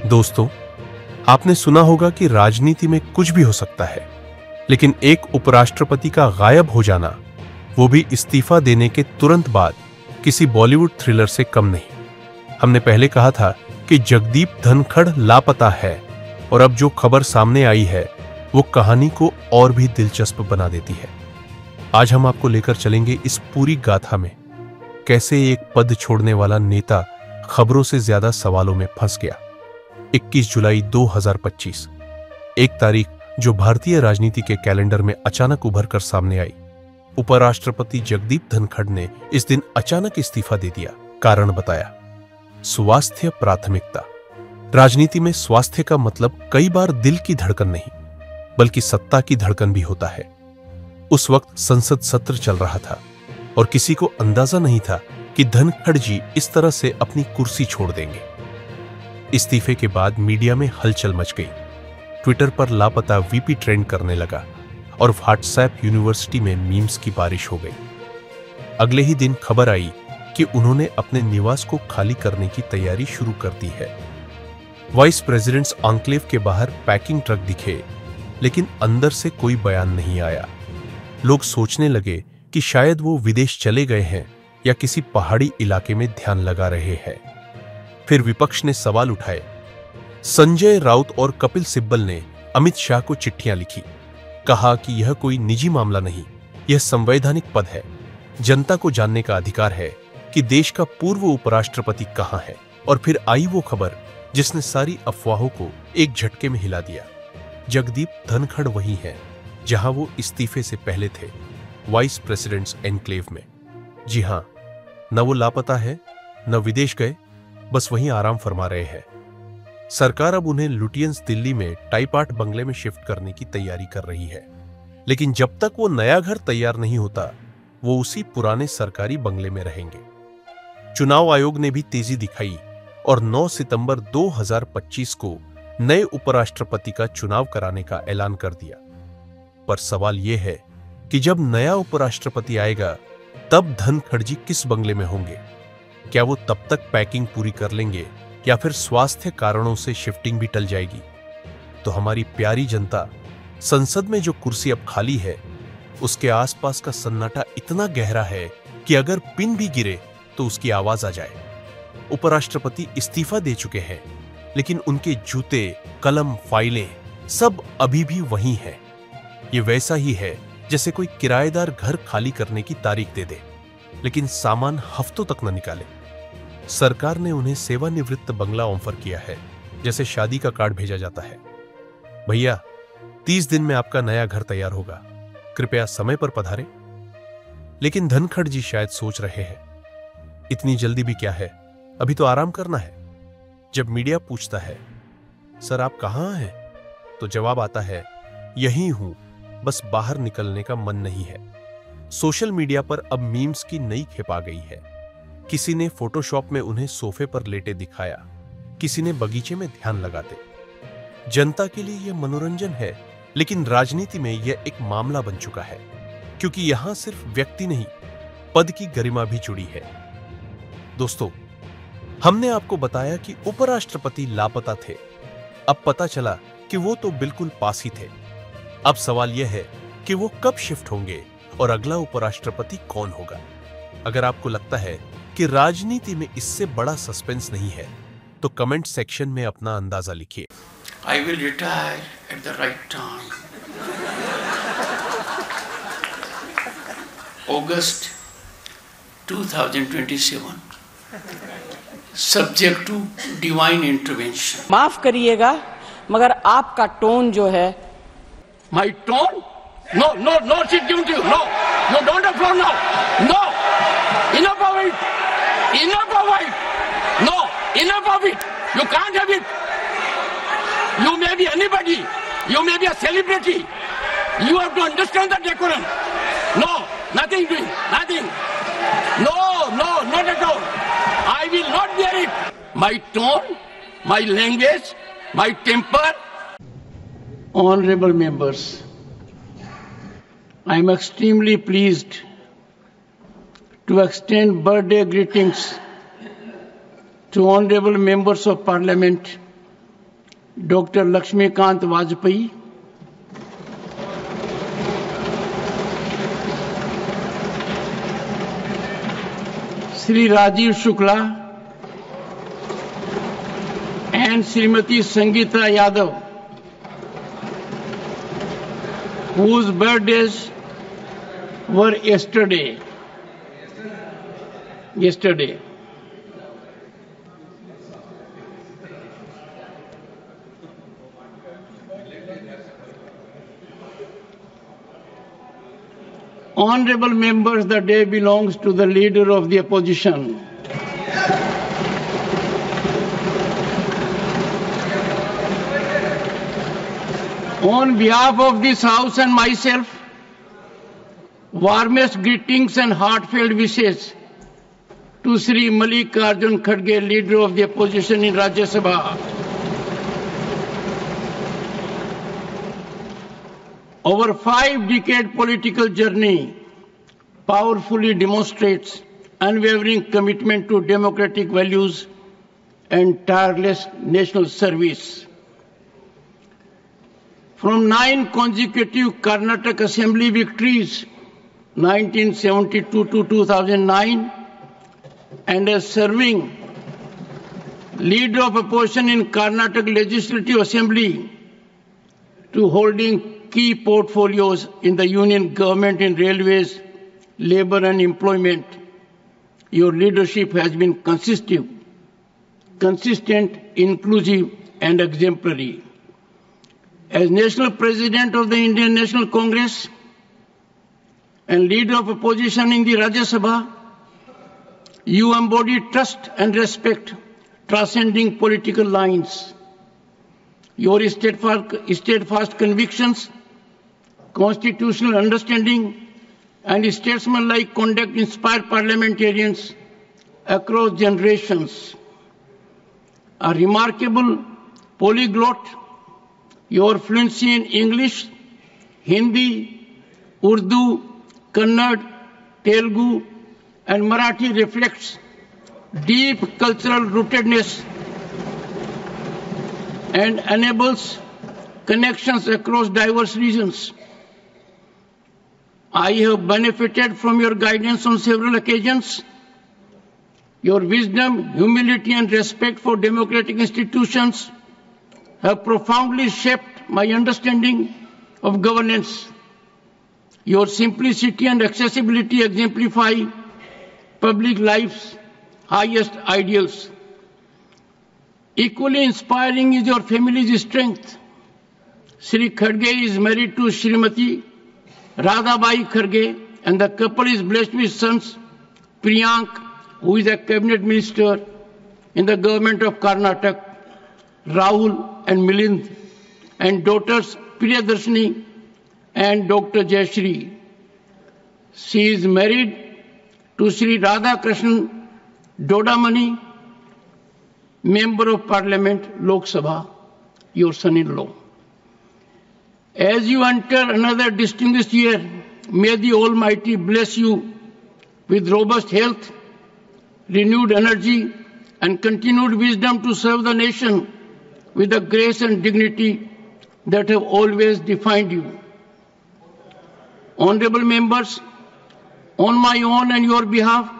दोस्तों, आपने सुना होगा कि राजनीति में कुछ भी हो सकता है, लेकिन एक उपराष्ट्रपति का गायब हो जाना, वो भी इस्तीफा देने के तुरंत बाद, किसी बॉलीवुड थ्रिलर से कम नहीं। हमने पहले कहा था कि जगदीप धनखड़ लापता है, और अब जो खबर सामने आई है वो कहानी को और भी दिलचस्प बना देती है। आज हम आपको लेकर चलेंगे इस पूरी गाथा में, कैसे एक पद छोड़ने वाला नेता खबरों से ज्यादा सवालों में फंस गया। 21 जुलाई 2025, एक तारीख जो भारतीय राजनीति के कैलेंडर में अचानक उभर कर सामने आई। उपराष्ट्रपति जगदीप धनखड़ ने इस दिन अचानक इस्तीफा दे दिया। कारण बताया, स्वास्थ्य प्राथमिकता। राजनीति में स्वास्थ्य का मतलब कई बार दिल की धड़कन नहीं, बल्कि सत्ता की धड़कन भी होता है। उस वक्त संसद सत्र चल रहा था और किसी को अंदाजा नहीं था कि धनखड़ जी इस तरह से अपनी कुर्सी छोड़ देंगे। इस्तीफे के बाद मीडिया में हलचल मच गई। ट्विटर पर लापता वीपी ट्रेंड करने लगा और व्हाट्सएप यूनिवर्सिटी में मीम्स की बारिश हो गई। अगले ही दिन खबर आई कि उन्होंने अपने निवास को खाली करने की तैयारी शुरू कर दी है। वाइस प्रेसिडेंट्स एन्क्लेव के बाहर पैकिंग ट्रक दिखे, लेकिन अंदर से कोई बयान नहीं आया। लोग सोचने लगे कि शायद वो विदेश चले गए हैं या किसी पहाड़ी इलाके में ध्यान लगा रहे हैं। फिर विपक्ष ने सवाल उठाए। संजय राउत और कपिल सिब्बल ने अमित शाह को चिट्ठियां लिखी, कहा कि यह कोई निजी मामला नहीं, यह संवैधानिक पद है। जनता को जानने का अधिकार है कि देश का पूर्व उपराष्ट्रपति कहां है। और फिर आई वो खबर जिसने सारी अफवाहों को एक झटके में हिला दिया। जगदीप धनखड़ वही है जहां वो इस्तीफे से पहले थे, वाइस प्रेसिडेंट्स एन्क्लेव में। जी हां, न वो लापता है, न विदेश गए, बस वहीं आराम फरमा रहे हैं। सरकार अब उन्हें लुटियंस दिल्ली में टाइप 8 बंगले में शिफ्ट करने की तैयारी कर रही है, लेकिन जब तक वो नया घर तैयार नहीं होता, वो उसी पुराने सरकारी बंगले में रहेंगे। चुनाव आयोग ने भी तेजी दिखाई और 9 सितंबर 2025 को नए उपराष्ट्रपति का चुनाव कराने का ऐलान कर दिया। पर सवाल यह है कि जब नया उपराष्ट्रपति आएगा, तब धनखड़ जी किस बंगले में होंगे? क्या वो तब तक पैकिंग पूरी कर लेंगे या फिर स्वास्थ्य कारणों से शिफ्टिंग भी टल जाएगी? तो हमारी प्यारी जनता, संसद में जो कुर्सी अब खाली है, उसके आसपास का सन्नाटा इतना गहरा है कि अगर पिन भी गिरे तो उसकी आवाज आ जाए। उपराष्ट्रपति इस्तीफा दे चुके हैं, लेकिन उनके जूते, कलम, फाइलें सब अभी भी वहीं हैं। ये वैसा ही है जैसे कोई किराएदार घर खाली करने की तारीख दे दे, लेकिन सामान हफ्तों तक न निकाले। सरकार ने उन्हें सेवानिवृत्त बंगला ऑफर किया है, जैसे शादी का कार्ड भेजा जाता है। भैया, 30 दिन में आपका नया घर तैयार होगा, कृपया समय पर पधारें। लेकिन धनखड़ जी शायद सोच रहे हैं, इतनी जल्दी भी क्या है, अभी तो आराम करना है। जब मीडिया पूछता है, सर आप कहां हैं, तो जवाब आता है, यहीं हूं, बस बाहर निकलने का मन नहीं है। सोशल मीडिया पर अब मीम्स की नई खेप आ गई है। किसी ने फोटोशॉप में उन्हें सोफे पर लेटे दिखाया, किसी ने बगीचे में ध्यान लगाते। जनता के लिए यह मनोरंजन है, लेकिन राजनीति में यह एक मामला बन चुका है, क्योंकि यहां सिर्फ व्यक्ति नहीं, पद की गरिमा भी जुड़ी है। दोस्तों, हमने आपको बताया कि उपराष्ट्रपति लापता थे। अब पता चला कि वो तो बिल्कुल पास ही थे। अब सवाल यह है कि वो कब शिफ्ट होंगे और अगला उपराष्ट्रपति कौन होगा। अगर आपको लगता है कि राजनीति में इससे बड़ा सस्पेंस नहीं है, तो कमेंट सेक्शन में अपना अंदाजा लिखिए। I will retire at the right time. August 2027. Subject to divine intervention. माफ करिएगा, मगर आपका टोन जो है, My tone? No, no, no, she's giving to you. No, you don't have floor now. No, enough of it. Enough of it. No, enough of it. You can't have it. You may be anybody. You may be a celebrity. You have to understand the decorum. No, nothing doing. Nothing. No, no, not at all. I will not bear it. My tone, my language, my temper. Honorable members, I am extremely pleased to extend birthday greetings to honorable members of Parliament doctor Laxmikant Vajpayee, Shri Rajiv Shukla and Srimati Sangeeta Yadav, whose birthdays were yesterday. Honorable members, the day belongs to the leader of the opposition. On behalf of this House and myself, warmest greetings and heartfelt wishes to Sri Mallikarjun Kharge, leader of the opposition in Rajya Sabha. Our 5-decade political journey powerfully demonstrates unwavering commitment to democratic values and tireless national service. From 9 consecutive Karnataka Assembly victories, 1972 to 2009, and as serving leader of opposition in Karnataka Legislative Assembly, to holding key portfolios in the union government in railways, labor and employment, your leadership has been consistent, inclusive and exemplary. As National President of the Indian National Congress and leader of opposition in the Rajya Sabha, you embody trust and respect transcending political lines. Your steadfast convictions, constitutional understanding, and statesmanlike conduct inspire parliamentarians across generations. A remarkable polyglot, your fluency in English, Hindi, Urdu, Kannada, Telugu, and Marathi reflects deep cultural rootedness and enables connections across diverse regions. I have benefited from your guidance on several occasions. Your wisdom, humility, and respect for democratic institutions have profoundly shaped my understanding of governance. Your simplicity and accessibility exemplify public life's highest ideals. Equally inspiring is your family's strength. Sri Kharge is married to Srimati Radhabai Kharge, and the couple is blessed with sons Priyank, who is a cabinet minister in the government of Karnataka, Rahul and Milind, and daughters Priyadarshini and Dr. Jayashree. She is married to Sri Radhakrishnan Dodamani, Member of Parliament, Lok Sabha, your son-in-law. As you enter another distinguished year, may the Almighty bless you with robust health, renewed energy, and continued wisdom to serve the nation with the grace and dignity that have always defined you. Honorable members, on my own and your behalf,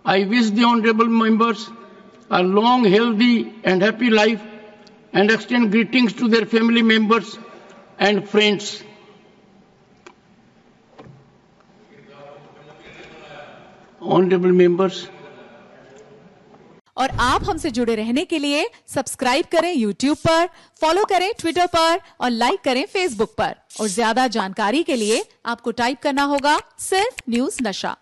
I wish the honorable members a long, healthy, and happy life, and extend greetings to their family members and friends. Honorable members, और आप हमसे जुड़े रहने के लिए subscribe करें YouTube पर, follow करें Twitter पर और लाइक करें Facebook पर। और ज्यादा जानकारी के लिए आपको टाइप करना होगा सिर्फ न्यूज़ नशा।